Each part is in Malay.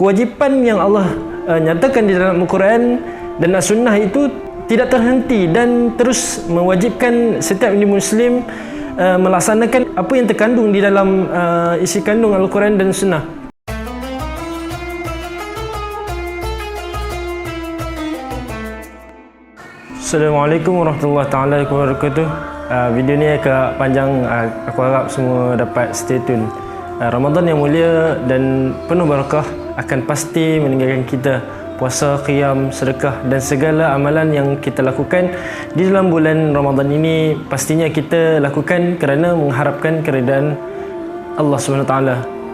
kewajipan yang Allah nyatakan di dalam Al-Quran dan As-Sunnah itu tidak terhenti dan terus mewajibkan setiap individu Muslim melaksanakan apa yang terkandung di dalam isi kandung Al-Quran dan Sunnah. Assalamualaikum warahmatullahi taala wabarakatuh. Video ni agak panjang, aku harap semua dapat stay tune. Ramadan yang mulia dan penuh barakah akan pasti meninggalkan kita puasa, qiyam, sedekah dan segala amalan yang kita lakukan di dalam bulan Ramadan ini pastinya kita lakukan kerana mengharapkan keridaan Allah SWT.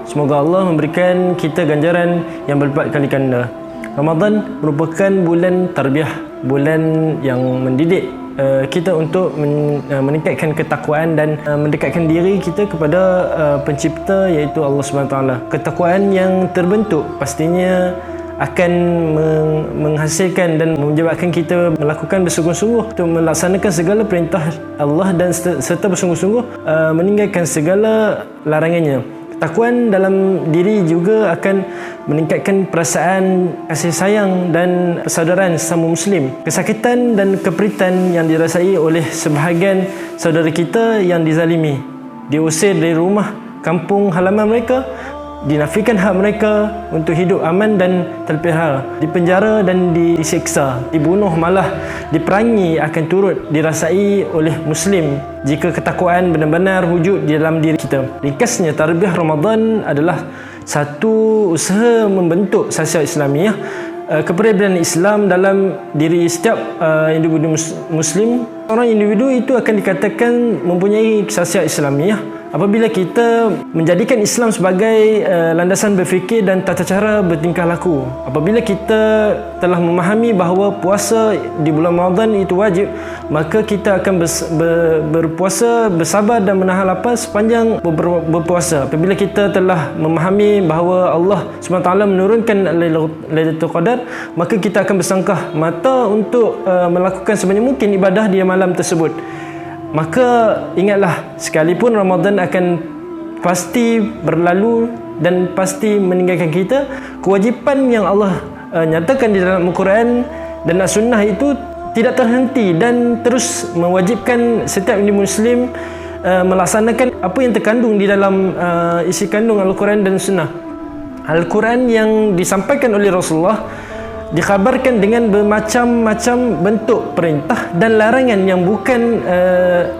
Semoga Allah memberikan kita ganjaran yang berlipat kali ganda. Ramadan merupakan bulan tarbiyah, bulan yang mendidik kita untuk meningkatkan ketakwaan dan mendekatkan diri kita kepada pencipta iaitu Allah SWT. Ketakwaan yang terbentuk pastinya akan menghasilkan dan menyebabkan kita melakukan bersungguh-sungguh untuk melaksanakan segala perintah Allah dan serta bersungguh-sungguh meninggalkan segala larangannya. Ketakwaan dalam diri juga akan meningkatkan perasaan kasih sayang dan persaudaraan sesama Muslim. Kesakitan dan keperitan yang dirasai oleh sebahagian saudara kita yang dizalimi, diusir dari rumah kampung halaman mereka, dinafikan hak mereka untuk hidup aman dan terpelihara, dipenjara dan disiksa, dibunuh malah diperangi akan turut dirasai oleh Muslim jika ketakwaan benar-benar wujud di dalam diri kita. Ringkasnya, tarbiyah Ramadan adalah satu usaha membentuk sasiat Islamiah, keberadaan Islam dalam diri setiap individu Muslim. Orang individu itu akan dikatakan mempunyai sasiat Islamiah apabila kita menjadikan Islam sebagai landasan berfikir dan tata cara bertingkah laku. Apabila kita telah memahami bahawa puasa di bulan Ramadan itu wajib, maka kita akan berpuasa, bersabar dan menahan lapar sepanjang berpuasa. Apabila kita telah memahami bahawa Allah SWT menurunkan Lailatul Qadar, maka kita akan bersangkah mata untuk melakukan sebanyak mungkin ibadah di malam tersebut. Maka ingatlah, sekalipun Ramadan akan pasti berlalu dan pasti meninggalkan kita, kewajipan yang Allah nyatakan di dalam Al-Quran dan As-Sunnah itu tidak terhenti dan terus mewajibkan setiap individu Muslim melaksanakan apa yang terkandung di dalam isi kandung Al-Quran dan Sunnah. Al-Quran yang disampaikan oleh Rasulullah dikhabarkan dengan bermacam-macam bentuk perintah dan larangan yang bukan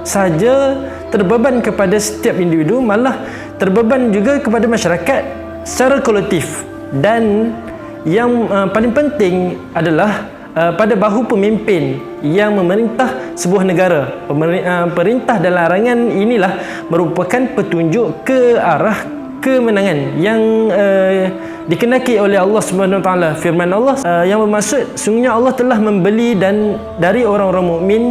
sahaja terbeban kepada setiap individu, malah terbeban juga kepada masyarakat secara kolektif. Dan yang paling penting adalah pada bahu pemimpin yang memerintah sebuah negara. Perintah dan larangan inilah merupakan petunjuk ke arah kemenangan yang dikehendaki oleh Allah Subhanahu Wa Taala. Firman Allah yang bermaksud, sungguhnya Allah telah membeli dan dari orang-orang mukmin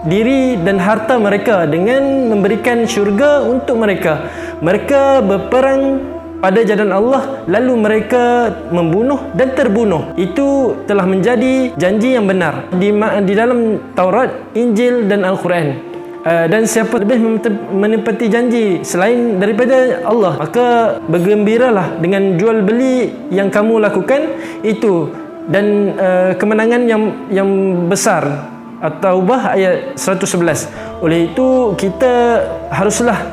diri dan harta mereka dengan memberikan syurga untuk mereka. Mereka berperang pada jalan Allah, lalu mereka membunuh dan terbunuh. Itu telah menjadi janji yang benar di dalam Taurat, Injil dan Al-Quran. Dan siapa lebih menepati janji selain daripada Allah, maka bergembiralah dengan jual beli yang kamu lakukan itu dan kemenangan yang besar. At-Taubah ayat 111. Oleh itu kita haruslah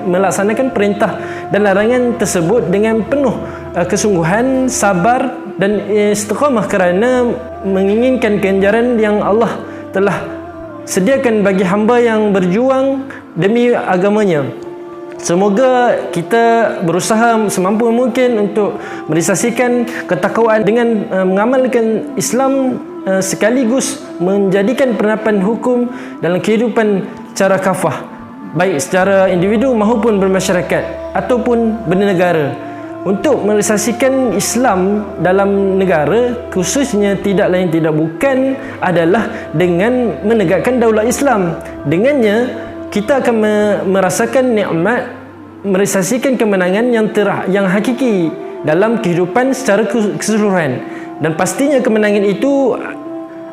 melaksanakan perintah dan larangan tersebut dengan penuh kesungguhan, sabar dan istiqamah kerana menginginkan ganjaran yang Allah telah sediakan bagi hamba yang berjuang demi agamanya. Semoga kita berusaha semampu mungkin untuk merealisasikan ketakwaan dengan mengamalkan Islam sekaligus menjadikan penerapan hukum dalam kehidupan secara kafah, baik secara individu maupun bermasyarakat ataupun bernegara. Untuk merealisasikan Islam dalam negara, khususnya tidak lain tidak bukan adalah dengan menegakkan daulat Islam. Dengannya kita akan merasakan nikmat, merealisasikan kemenangan yang hakiki dalam kehidupan secara keseluruhan. Dan pastinya kemenangan itu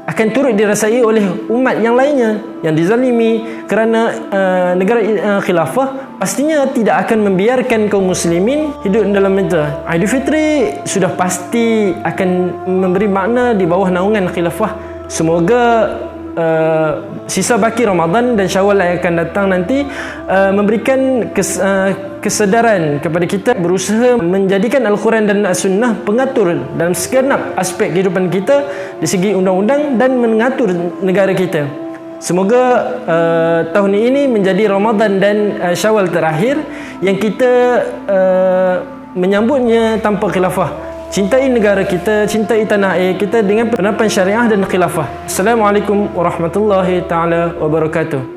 akan turut dirasai oleh umat yang lainnya yang dizalimi kerana negara khilafah, pastinya tidak akan membiarkan kaum muslimin hidup dalam menderita. Aidilfitri sudah pasti akan memberi makna di bawah naungan khilafah. Semoga sisa baki Ramadan dan Syawal yang akan datang nanti memberikan kesedaran kepada kita berusaha menjadikan Al-Quran dan As-Sunnah pengatur dalam segenap aspek kehidupan kita di segi undang-undang dan mengatur negara kita. Semoga tahun ini menjadi Ramadan dan Syawal terakhir yang kita menyambutnya tanpa khilafah. Cintai negara kita, cintai tanah air kita dengan penerapan syariah dan khilafah. Assalamualaikum warahmatullahi taala wabarakatuh.